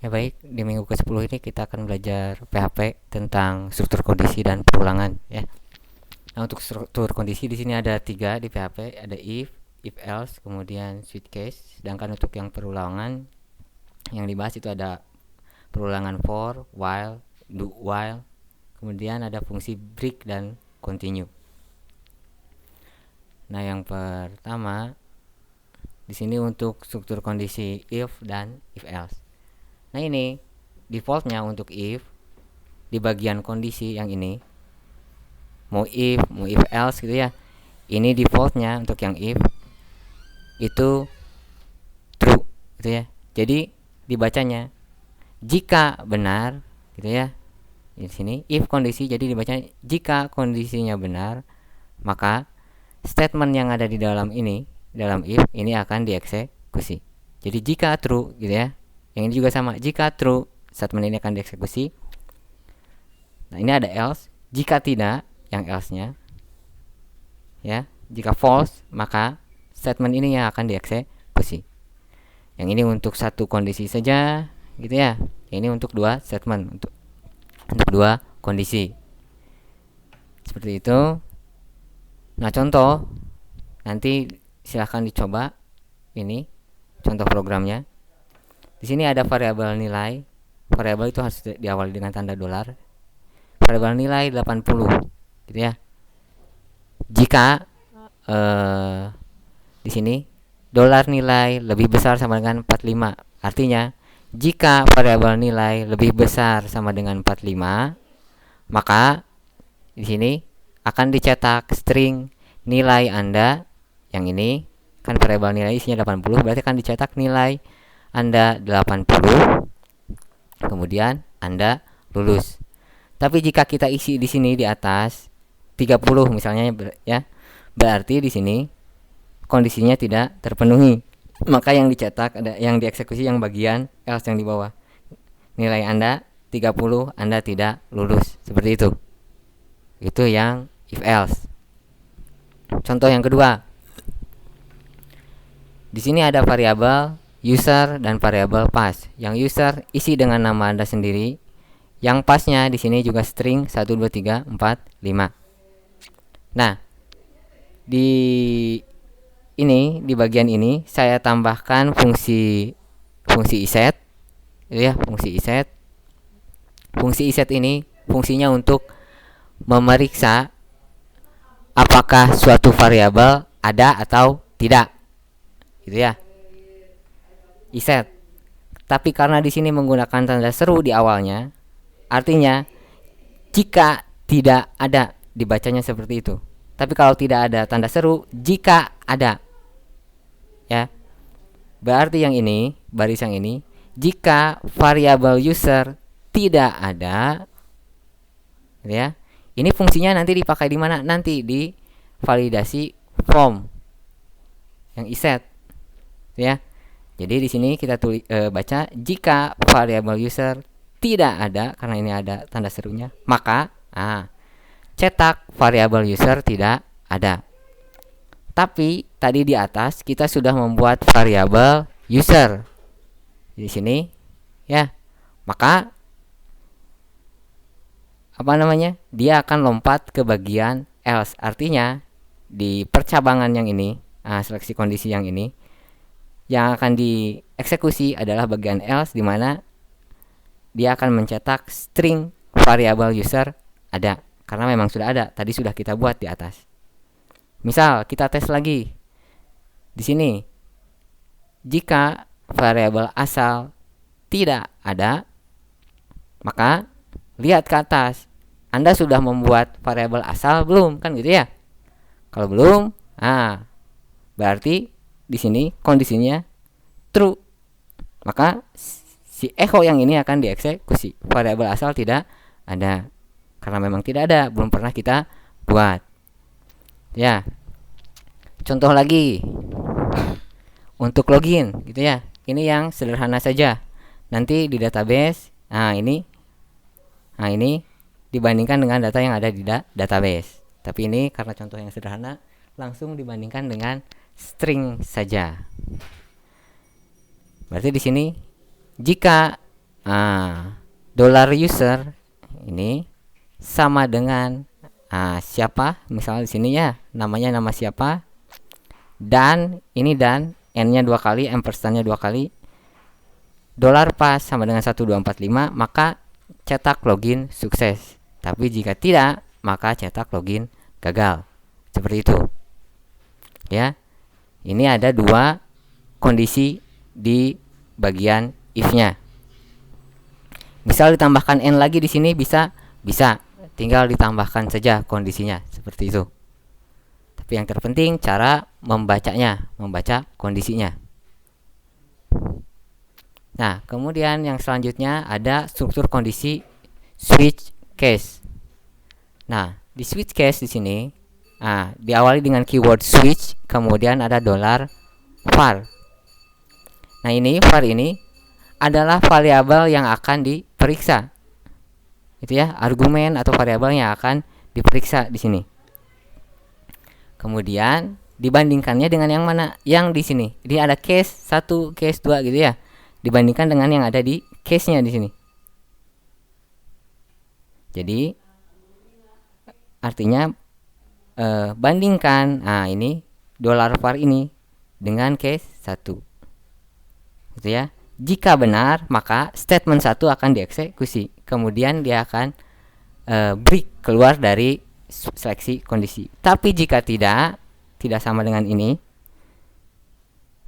Baik, di minggu ke-10 ini kita akan belajar PHP tentang struktur kondisi dan perulangan ya. Nah, untuk struktur kondisi di sini ada 3 di PHP, ada if else, kemudian switch case. Sedangkan untuk yang perulangan yang dibahas itu ada perulangan for, while, do while, kemudian ada fungsi break dan continue. Nah, yang pertama di sini untuk struktur kondisi if dan if else. Nah, ini defaultnya untuk if di bagian kondisi yang ini, mau if else gitu ya. Ini defaultnya untuk yang if itu true gitu ya. Jadi dibacanya jika benar gitu ya. Di sini if kondisi, jadi dibacanya jika kondisinya benar, maka statement yang ada di dalam ini, dalam if ini akan dieksekusi. Jadi jika true gitu ya. Yang ini juga sama, jika true statement ini akan dieksekusi. Nah, ini ada else, jika tidak, yang else-nya ya. Jika false, maka statement ini yang akan dieksekusi. Yang ini untuk satu kondisi saja gitu ya. Ini untuk dua statement, untuk dua kondisi. Seperti itu. Nah, contoh nanti silahkan dicoba ini contoh programnya. Di sini ada variabel nilai. Variabel itu harus diawali dengan tanda dolar. Variabel nilai 80 gitu ya. Jika di sini dolar nilai lebih besar sama dengan 45, artinya jika variabel nilai lebih besar sama dengan 45, maka di sini akan dicetak string nilai Anda yang ini, kan variabel nilai isinya 80, berarti akan dicetak nilai Anda 80, kemudian Anda lulus. Tapi jika kita isi di sini di atas 30 misalnya ya, berarti di sini kondisinya tidak terpenuhi. Maka yang dicetak ada yang dieksekusi yang bagian else yang di bawah. Nilai Anda 30, Anda tidak lulus. Seperti itu. Itu yang if else. Contoh yang kedua. Di sini ada variabel user dan variabel pass. Yang user isi dengan nama Anda sendiri. Yang passnya di sini juga string 1 2 3 4 5. Nah, di bagian ini saya tambahkan fungsi iset ya, fungsi iset. Fungsi iset ini fungsinya untuk memeriksa apakah suatu variabel ada atau tidak. Gitu ya. Iset. Tapi karena di sini menggunakan tanda seru di awalnya, artinya jika tidak ada, dibacanya seperti itu. Tapi kalau tidak ada tanda seru, jika ada ya, berarti yang ini, baris yang ini, jika variabel user tidak ada ya, ini fungsinya nanti dipakai di mana? Nanti di validasi form yang iset ya. Jadi di sini kita baca jika variabel user tidak ada, karena ini ada tanda serunya, maka cetak variabel user tidak ada. Tapi tadi di atas kita sudah membuat variabel user di sini ya. Maka dia akan lompat ke bagian else. Artinya di percabangan yang ini, seleksi kondisi yang ini, yang akan dieksekusi adalah bagian else, di mana dia akan mencetak string variabel user ada, karena memang sudah ada, tadi sudah kita buat di atas. Misal kita tes lagi di sini, jika variabel asal tidak ada, maka lihat ke atas, Anda sudah membuat variabel asal belum, kan gitu ya? Kalau belum, berarti di sini kondisinya true, maka si echo yang ini akan dieksekusi. Variabel asal tidak ada, karena memang tidak ada, belum pernah kita buat ya. Contoh lagi untuk login gitu ya. Ini yang sederhana saja. Nanti di database, ini dibandingkan dengan data yang ada di database. Tapi ini karena contoh yang sederhana, langsung dibandingkan dengan string saja. Berarti di sini jika dollar user ini sama dengan siapa, misalnya di sini ya namanya nama siapa, dan ini dan n-nya 2 kali, ampersandnya 2 kali, dollar pas sama dengan 1245, maka cetak login sukses. Tapi jika tidak, maka cetak login gagal. Seperti itu. Ya. Ini ada dua kondisi di bagian if-nya. Misal ditambahkan n lagi di sini bisa, tinggal ditambahkan saja kondisinya seperti itu. Tapi yang terpenting cara membacanya, membaca kondisinya. Nah, kemudian yang selanjutnya ada struktur kondisi switch case. Nah, di switch case di sini diawali dengan keyword switch, kemudian ada $var. Nah, ini var ini adalah variabel yang akan diperiksa. Itu ya, argumen atau variabel yang akan diperiksa di sini. Kemudian dibandingkannya dengan yang mana? Yang di sini. Jadi ada case 1, case 2 gitu ya. Dibandingkan dengan yang ada di case-nya di sini. Jadi artinya bandingkan ini $var ini dengan case 1. Gitu ya. Jika benar, maka statement 1 akan dieksekusi. Kemudian dia akan break keluar dari seleksi kondisi. Tapi jika tidak sama dengan ini,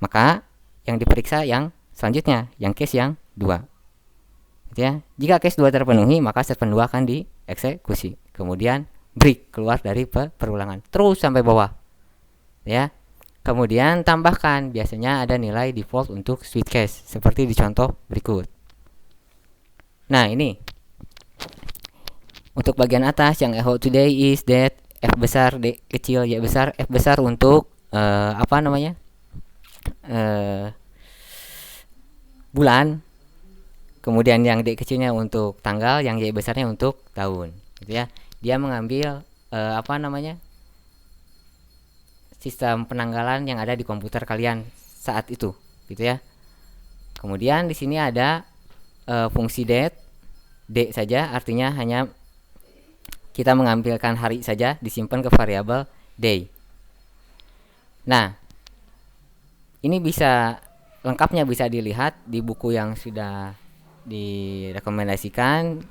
maka yang diperiksa yang selanjutnya, yang case yang 2. Gitu ya. Jika case 2 terpenuhi, maka statement 2 akan dieksekusi. Kemudian break keluar dari perulangan terus sampai bawah. Ya. Kemudian tambahkan, biasanya ada nilai default untuk switch case seperti di contoh berikut. Nah, ini untuk bagian atas yang echo today is that F besar, D kecil, Y besar, F besar untuk bulan. Kemudian yang D kecilnya untuk tanggal, yang Y besarnya untuk tahun, gitu ya. Dia mengambil sistem penanggalan yang ada di komputer kalian saat itu, gitu ya. Kemudian di sini ada fungsi date, D saja, artinya hanya kita mengambilkan hari saja, disimpan ke variabel day. Nah, ini bisa lengkapnya bisa dilihat di buku yang sudah direkomendasikan,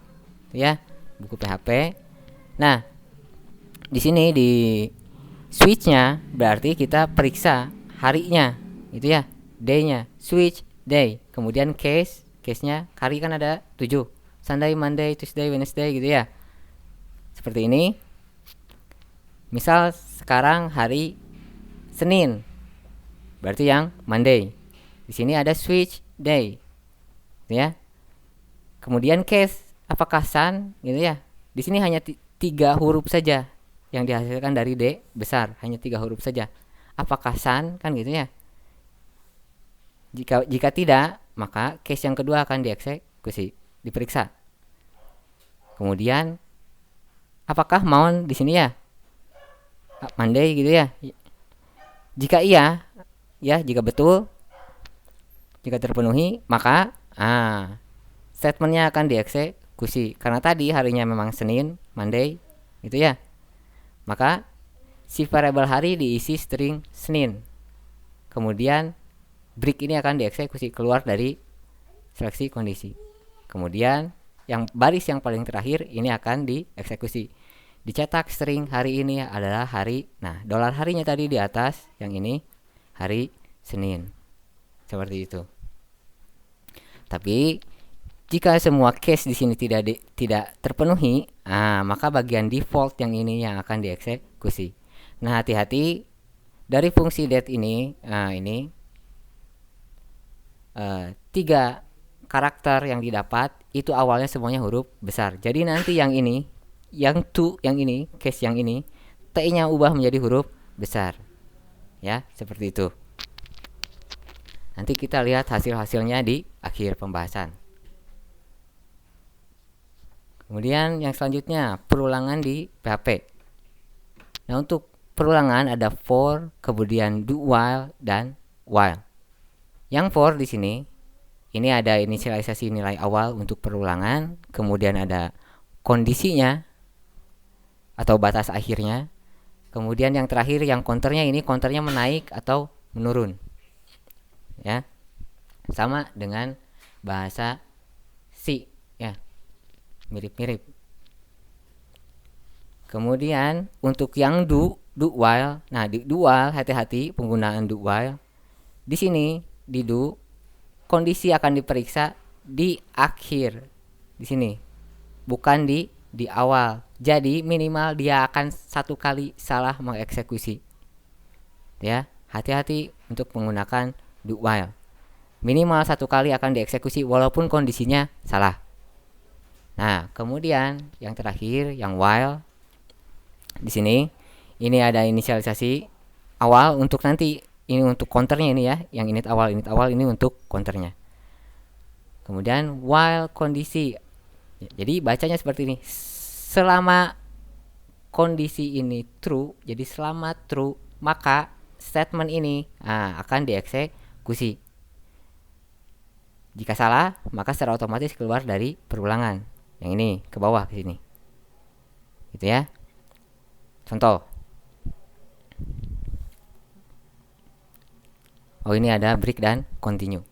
ya, buku PHP. Nah, di sini di switch-nya berarti kita periksa harinya, gitu ya, day-nya, switch day. Kemudian case-nya hari kan ada 7, Sunday, Monday, Tuesday, Wednesday, gitu ya. Seperti ini. Misal sekarang hari Senin, berarti yang Monday. Di sini ada switch day, gitu ya. Kemudian case, apakah sun, gitu ya. Di sini hanya 3 huruf saja yang dihasilkan dari D besar, hanya 3 huruf saja. Apakah sun, kan gitu ya. Jika tidak, maka case yang kedua akan dieksekusi, diperiksa. Kemudian apakah month di sini ya, Monday, gitu ya. Jika iya, ya, jika betul, jika terpenuhi, maka statementnya akan dieksekusi. Karena tadi harinya memang Senin, Monday, gitu ya. Maka si variabel hari diisi string Senin. Kemudian break ini akan dieksekusi keluar dari seleksi kondisi. Kemudian yang baris yang paling terakhir ini akan dieksekusi. Dicetak string hari ini adalah hari. Nah, dolar harinya tadi di atas, yang ini hari Senin. Seperti itu. Tapi jika semua case di sini tidak terpenuhi, maka bagian default yang ini yang akan dieksekusi. Nah, hati-hati dari fungsi date ini. Ini 3 karakter yang didapat itu awalnya semuanya huruf besar. Jadi nanti yang ini, yang to, yang ini, case yang ini, T-nya ubah menjadi huruf besar. Ya, seperti itu. Nanti kita lihat hasil-hasilnya di akhir pembahasan. Kemudian yang selanjutnya, perulangan di PHP. Nah, untuk perulangan ada for, kemudian do while, dan while. Yang for di sini ini ada inisialisasi nilai awal untuk perulangan, kemudian ada kondisinya atau batas akhirnya, kemudian yang terakhir yang counternya, ini counternya menaik atau menurun, ya, sama dengan bahasa C, ya, mirip-mirip. Kemudian untuk yang do while, nah di do while hati-hati penggunaan do while. Di sini di do kondisi akan diperiksa di akhir di sini, bukan di awal. Jadi minimal dia akan satu kali salah mengeksekusi. Ya, hati-hati untuk menggunakan do while. Minimal satu kali akan dieksekusi walaupun kondisinya salah. Nah, kemudian yang terakhir yang while. Di sini ini ada inisialisasi awal untuk nanti, ini untuk counternya ini ya, yang init awal ini untuk counternya. Kemudian while kondisi. Jadi bacanya seperti ini. Selama kondisi ini true, jadi selama true, maka statement ini akan dieksekusi. Jika salah, maka secara otomatis keluar dari perulangan. Yang ini ke bawah ke sini. Gitu ya. Contoh. Oh, ini ada break dan continue.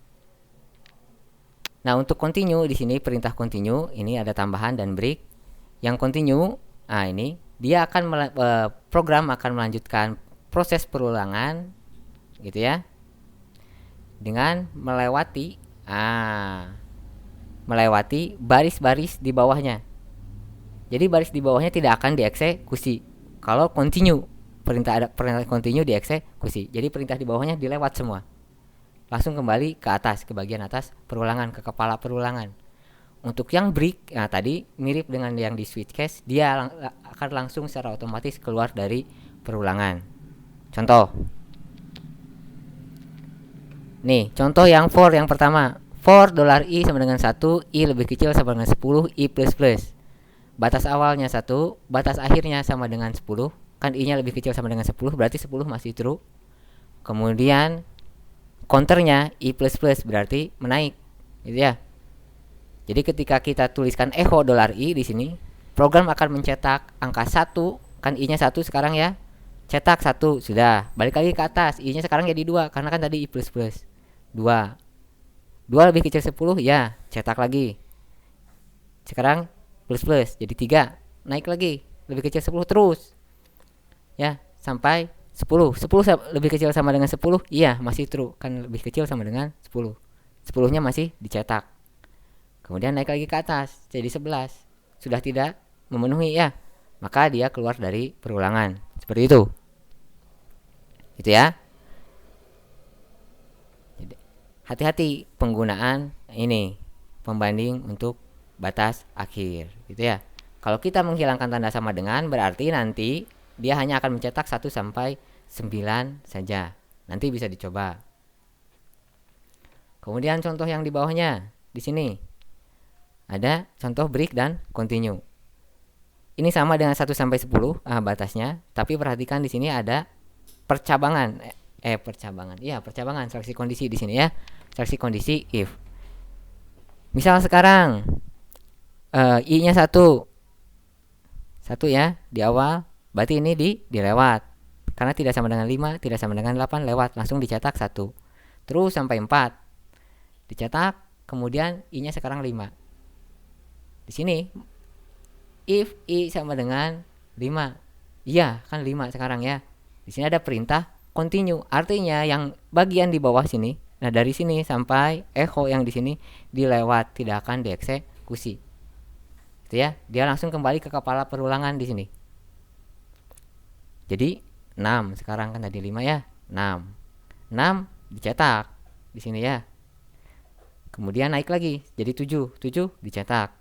Nah, untuk continue di sini perintah continue ini ada tambahan dan break. Yang continue, ini dia akan program akan melanjutkan proses perulangan gitu ya. Dengan melewati baris-baris di bawahnya. Jadi baris di bawahnya tidak akan dieksekusi. Kalau continue, perintah continue dieksekusi. Jadi perintah di bawahnya dilewat semua. Langsung kembali ke atas, ke bagian atas perulangan, ke kepala perulangan. Untuk yang break, tadi mirip dengan yang di switch case, dia akan langsung secara otomatis keluar dari perulangan. Contoh. Nih, contoh yang for yang pertama. For $i sama dengan 1, i lebih kecil sama dengan 10, i plus plus. Batas awalnya 1, batas akhirnya sama dengan 10. Kan i-nya lebih kecil sama dengan 10, berarti 10 masih true. Kemudian counternya i plus plus berarti menaik, gitu ya. Jadi ketika kita tuliskan echo $i di sini, program akan mencetak angka 1, kan i-nya 1 sekarang ya. Cetak 1, sudah. Balik lagi ke atas, i-nya sekarang jadi 2 karena kan tadi i plus plus. 2 lebih kecil 10, ya, cetak lagi. Sekarang plus plus jadi 3, naik lagi lebih kecil 10 terus ya sampai 10 lebih kecil sama dengan 10, iya masih true, kan lebih kecil sama dengan 10 nya masih dicetak. Kemudian naik lagi ke atas jadi 11, sudah tidak memenuhi ya, maka dia keluar dari perulangan. Seperti itu ya. Hati-hati penggunaan ini pembanding untuk batas akhir, gitu ya. Kalau kita menghilangkan tanda sama dengan, berarti nanti dia hanya akan mencetak 1 sampai 9 saja. Nanti bisa dicoba. Kemudian contoh yang di bawahnya, di sini ada contoh break dan continue. Ini sama dengan 1 sampai 10 batasnya, tapi perhatikan di sini ada percabangan. Percabangan seleksi kondisi di sini ya. Seleksi kondisi if. Misal sekarang i-nya 1 ya di awal, berarti ini dilewat. Karena tidak sama dengan 5, tidak sama dengan 8, lewat, langsung dicetak 1. Terus sampai 4. Dicetak, kemudian i-nya sekarang 5. Di sini if i sama dengan 5. Iya, kan 5 sekarang ya. Di sini ada perintah continue, artinya yang bagian di bawah sini, nah dari sini sampai echo yang di sini dilewat, tidak akan dieksekusi. Gitu ya. Dia langsung kembali ke kepala perulangan di sini. Jadi 6 sekarang, kan tadi 5 ya. 6 dicetak di sini ya. Kemudian naik lagi jadi 7 dicetak.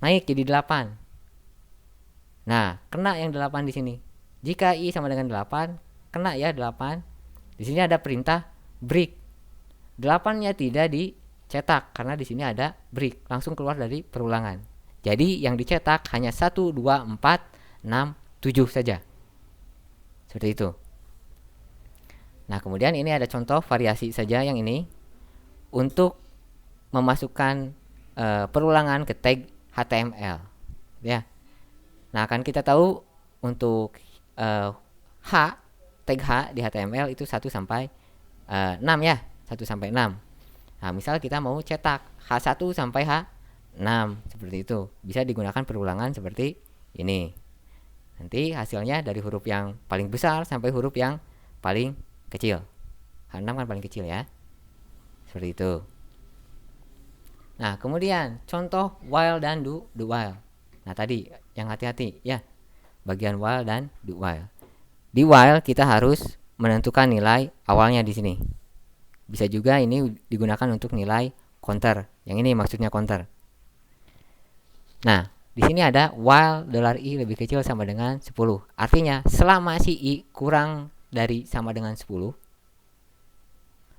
Naik jadi 8. Nah, kena yang 8 di sini. Jika i sama dengan 8, kena ya 8. Di sini ada perintah break. 8-nya tidak dicetak karena di sini ada break, langsung keluar dari perulangan. Jadi yang dicetak hanya 1, 2, 4, 6, 7 saja. Seperti itu. Nah, kemudian ini ada contoh variasi saja yang ini. Untuk memasukkan perulangan ke tag HTML, ya. Nah, kan kita tahu untuk H, tag H di HTML itu 1 sampai 6 ya, 1 sampai 6. Nah, misal kita mau cetak H1 sampai H6 seperti itu, bisa digunakan perulangan seperti ini. Nanti hasilnya dari huruf yang paling besar sampai huruf yang paling kecil. H6 kan paling kecil ya. Seperti itu. Nah, kemudian contoh while dan do while. Nah, tadi yang hati-hati ya, bagian while dan do while. Di while kita harus menentukan nilai awalnya di sini. Bisa juga ini digunakan untuk nilai counter. Yang ini maksudnya counter. Nah, di sini ada while $i lebih kecil sama dengan 10. Artinya selama si i kurang dari sama dengan 10,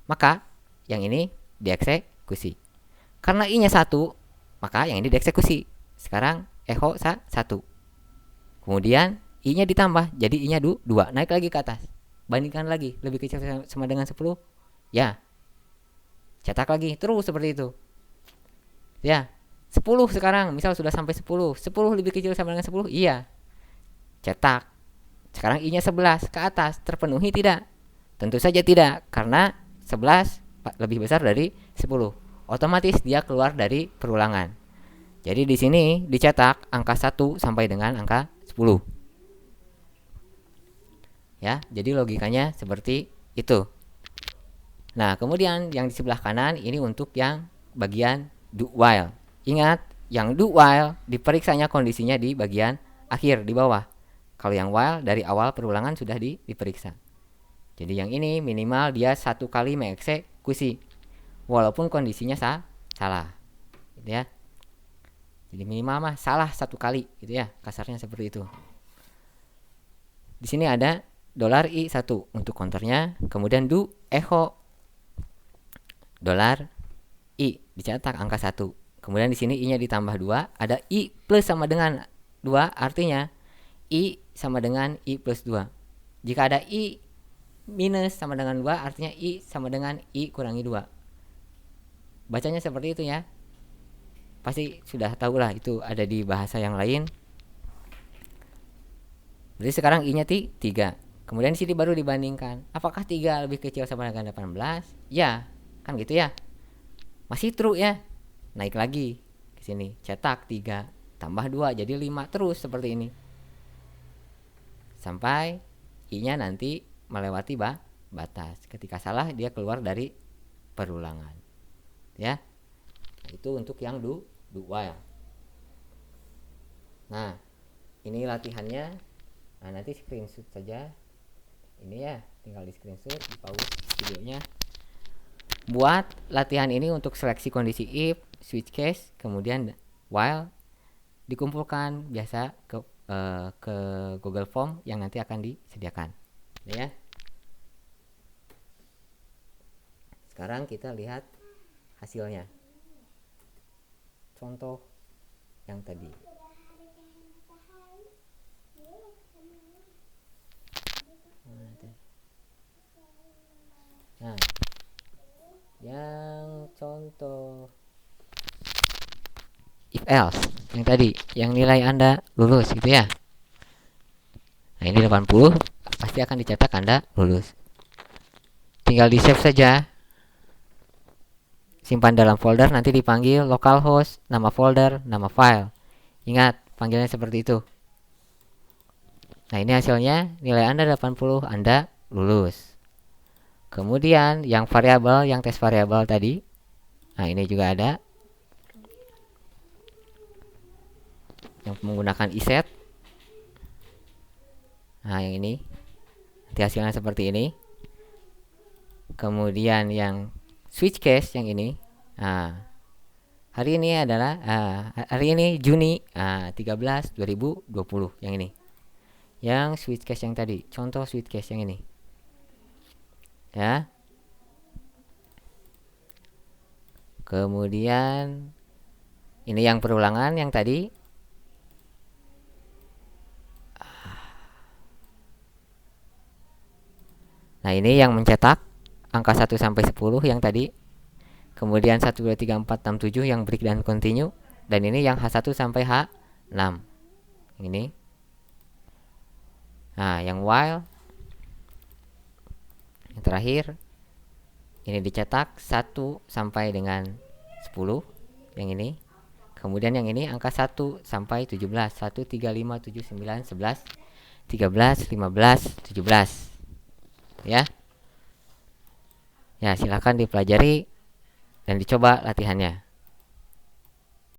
maka yang ini dieksekusi. Karena i-nya 1, maka yang ini dieksekusi. Sekarang echo 1. Kemudian i-nya ditambah, jadi i-nya 2. Naik lagi ke atas. Bandingkan lagi, lebih kecil sama dengan 10. Ya. Cetak lagi, terus seperti itu. Ya. 10 sekarang, misal sudah sampai 10. 10 lebih kecil sama dengan 10? Iya. Cetak. Sekarang i-nya 11 ke atas, terpenuhi tidak? Tentu saja tidak, karena 11 lebih besar dari 10. Otomatis dia keluar dari perulangan. Jadi di sini dicetak angka 1 sampai dengan angka 10. Ya, jadi logikanya seperti itu. Nah, kemudian yang di sebelah kanan ini untuk yang bagian do while. Ingat, yang do while diperiksanya kondisinya di bagian akhir di bawah. Kalau yang while dari awal perulangan sudah diperiksa. Jadi yang ini minimal dia 1 kali mengeksekusi walaupun kondisinya salah, gitu ya. Jadi minimal mah salah 1 kali, gitu ya, kasarnya seperti itu. Di sini ada $i 1 untuk counternya, kemudian do echo $i dicetak angka 1. Kemudian di sini i-nya ditambah 2, ada i plus sama dengan 2, artinya i sama dengan i plus 2. Jika ada i minus sama dengan 2, artinya i sama dengan i kurangi 2. Bacanya seperti itu ya. Pasti sudah tahu lah, itu ada di bahasa yang lain. Berarti sekarang i-nya 3. Kemudian di sini baru dibandingkan. Apakah 3 lebih kecil sama dengan 18? Ya, kan gitu ya. Masih true ya. Naik lagi ke sini, cetak 3 tambah 2 jadi 5, terus seperti ini. Sampai i-nya nanti melewati batas. Ketika salah dia keluar dari perulangan. Ya. Itu untuk yang do while. Nah, ini latihannya. Nah, nanti screenshot saja. Ini ya, tinggal di screenshot, di pause videonya. Buat latihan ini untuk seleksi kondisi if, switch case, kemudian while, dikumpulkan biasa ke Google Form yang nanti akan disediakan. Ya. Sekarang kita lihat hasilnya. Contoh yang tadi. Nah, yang contoh if else yang tadi, yang nilai Anda lulus gitu ya. Nah, ini 80, pasti akan dicetak Anda lulus. Tinggal di save saja. Simpan dalam folder, nanti dipanggil localhost, nama folder, nama file. Ingat, panggilnya seperti itu. Nah, ini hasilnya, nilai Anda 80, Anda lulus. Kemudian yang variabel, yang tes variabel tadi. Nah, ini juga ada. Yang menggunakan iset. Nah, yang ini. Nanti hasilnya seperti ini. Kemudian yang switch case yang ini. Nah, hari ini adalah hari ini Juni 13 2020 yang ini. Yang switch case yang tadi, contoh switch case yang ini. Ya. Kemudian ini yang perulangan yang tadi. Nah, ini yang mencetak angka 1 sampai 10 yang tadi. kemudian 1 2 3 4 6 7 yang break dan continue, dan ini yang H1 sampai H6 ini. Nah, yang while yang terakhir ini dicetak 1 sampai dengan 10 yang ini. Kemudian yang ini angka 1 sampai 17. 1 3 5 7 9 11 13 15 17. Ya. Ya, silakan dipelajari dan dicoba latihannya.